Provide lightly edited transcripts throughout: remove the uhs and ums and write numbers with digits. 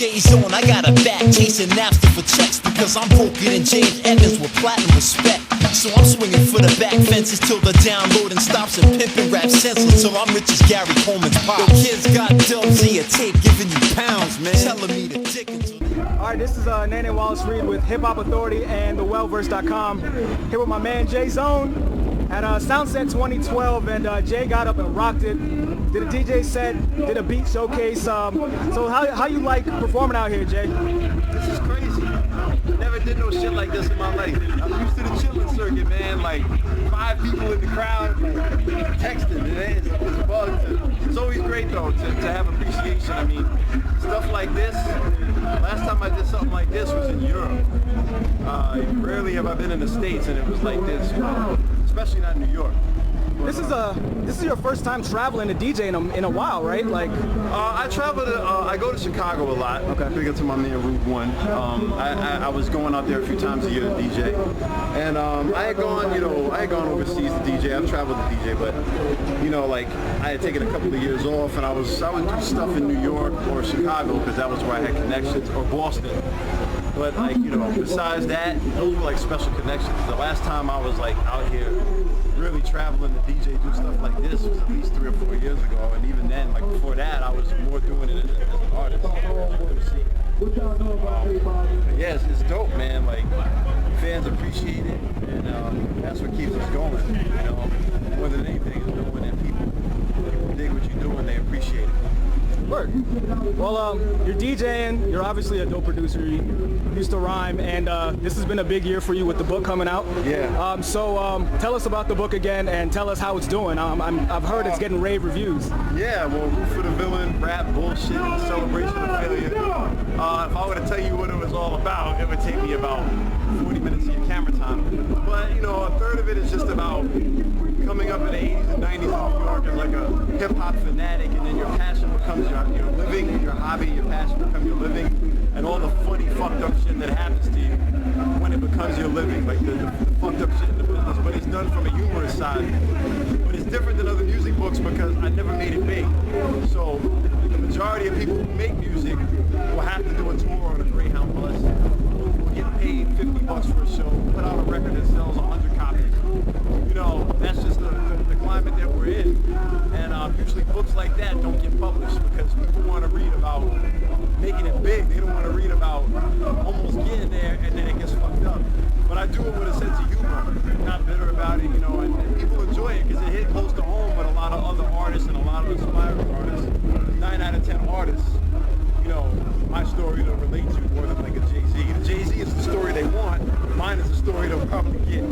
J-Zone, I got a back chasing Napster for checks because I'm broken and James Evans with platinum respect. So I'm swinging for the back fences till the downloading stops and pimping rap senseless till I'm rich as Gary Coleman's pop. Yo, kids got dubs in your tape giving you pounds, man. Telling me the dickens. Alright, this is Nene Wallace Reed with HipHopAuthority&TheWellVersed.com. Here with my man J-Zone at Soundset 2012, and Jay got up and rocked it. Did a DJ set, did a beat showcase. So how you like performing out here, Jay? This is crazy. Never did no shit like this in my life. I'm used to the chillin' circuit, man. Like 5 people in the crowd, like, texting. It's a bug. It's always great though to have appreciation. I mean, stuff like this. Last time I did something like this was in Europe. Rarely have I been in the States and it was like this, especially not in New York. This is your first time traveling to DJ in a while, right? Like, I travel to I go to Chicago a lot. Okay. Big up to my man Route 1. I was going out there a few times a year to DJ, and I had gone overseas to DJ. I've traveled to DJ, but like I had taken a couple of years off, and I would do stuff in New York or Chicago because that was where I had connections, or Boston. But like besides that, those were like special connections. The last time I was like out here really traveling to DJ, do stuff like this was at least 3 or 4 years ago, and even then, like before that, I was more doing it as an artist. Yes, it's dope, man. Like fans appreciate it, and that's what keeps us going. More than anything, is knowing that people dig what you do and they appreciate it. Word. Well, you're DJing, you're obviously a dope producer, you used to rhyme, and this has been a big year for you with the book coming out. Yeah. So tell us about the book again and tell us how it's doing. I've heard it's getting rave reviews. Yeah, well, Root for the Villain, rap, bullshit, celebration of failure. If I were to tell you what it was all about, it would take me about 40 minutes of your camera time. But, a third of it is just about coming up in the 80s and 90s in New York as like a hip-hop fanatic, and then your passion becomes your living, your hobby, your passion becomes your living, and all the funny, fucked up shit that happens to you when it becomes your living, like the fucked up shit in the business, but it's done from a humorous side. But it's different than other music books because I never made it big. So the majority of people who make music will have to do a tour on a Greyhound bus, will get paid $50 for a show, put out a record that sells 100 copies. That's just the climate that we're in. And usually books like that don't get published because people want to read about making it big. They don't want to read about almost getting there and then it gets fucked up. But I do it with a sense of humor, not bitter about it, and people enjoy it because it hit close to home with a lot of other artists and a lot of inspiring artists. 9 out of 10 artists, my story to relate to more than like a Jay-Z. The Jay-Z is the story they want. Mine is the story they'll probably get.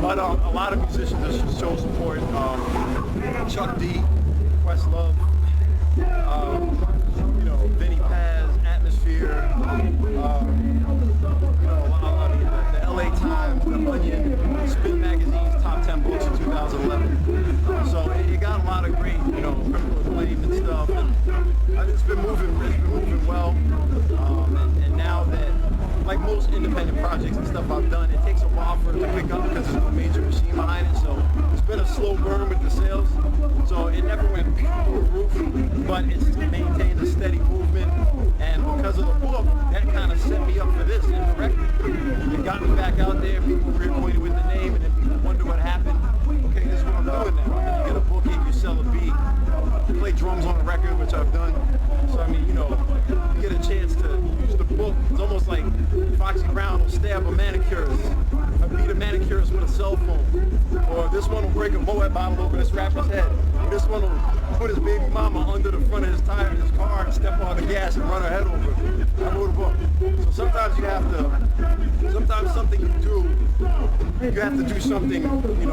But a lot of musicians just show support. Chuck D, Questlove, Vinny Paz, Atmosphere, the LA Times, The Onion, Spin Magazine's top 10 books in 2011. So it got a lot of great, critical acclaim and stuff. And it's been moving well. And now that, like most independent projects and stuff I've done, it takes a while for it to pick up because there's no major machine behind it. So it's been a slow burn with the sales. So it never went through the roof, but it's maintained a steady movement. And because of the book, that kind of set me up for this indirectly. It got me back out there, people reacquainted with the name, and then people wonder what happened. Okay, this is what I'm doing now. You get a booking, you sell a beat, you play drums on a record, which I've done. So you get a chance to use the book. It's almost like Foxy Brown will stab a manicurist, or beat a manicurist with a cell phone, or this one will break a Moet bottle over this rapper's head. This one will put his baby mama under the front of his tire in his car and step on the gas and run her head over. I wrote a book. So sometimes something you do, you have to do something,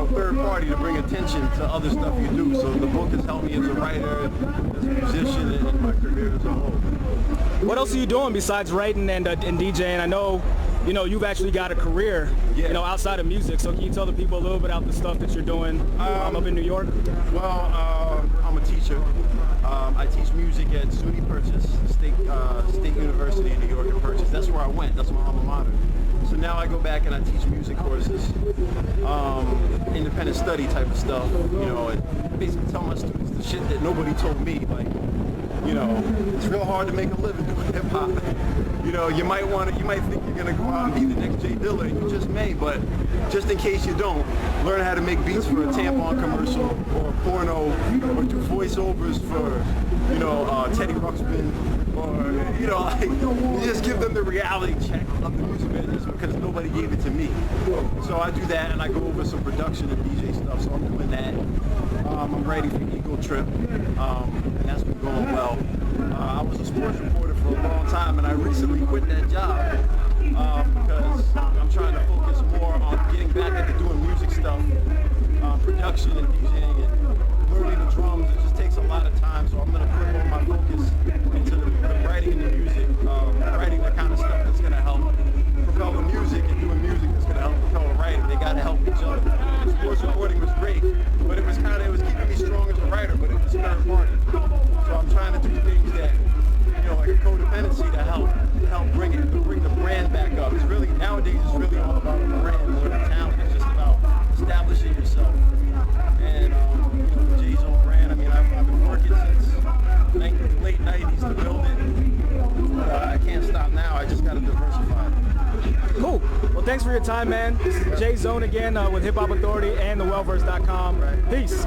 third party to bring attention to other stuff you do. So the book has helped me as a writer, as a musician, and in my career as a whole. What else are you doing besides writing and DJing? I know, you've actually got a career, outside of music. So can you tell the people a little bit about the stuff that you're doing up in New York? Well, I'm a teacher. I teach music at SUNY Purchase, State University in New York at Purchase. That's where I went. That's my alma mater. So now I go back and I teach music courses, independent study type of stuff, and basically tell my students the shit that nobody told me, like, it's real hard to make a living doing hip hop. You know, you might think you're gonna go out and be the next Jay Dilla, and you just may, but just in case you don't, learn how to make beats for a tampon commercial or a porno, or do voiceovers for, you know, Teddy Ruxpin, or, you know, like, you just give them the reality check of the music business because nobody gave it to me. So I do that, and I go over some production and DJ stuff, so I'm doing that. I'm writing for Ego Trip, and that's been going well. I was a sports reporter for a long time, and I recently quit that job because I'm trying to focus more on getting back into doing music stuff, production and DJing and learning the drums. It just takes a lot of time, so I'm going to put more of my focus into the writing and the music, writing the kind of stuff that's going to help propel the music, and doing music that's going to help propel the writing. They got to help each other. Sports reporting was great, but it was keeping me strong as a writer, but it was third party. So I'm trying to do things that, you know, like a codependency to help bring the brand back up. It's really, nowadays, it's really all about the brand more than talent. It's just about establishing yourself. And, you know, the J-Zone brand, I mean, I've been working since the late 90s to build it. But I can't stop now. I just got to diversify. Cool. Well, thanks for your time, man. This is J-Zone again with HipHopAuthority and TheWellVersed.com. Peace.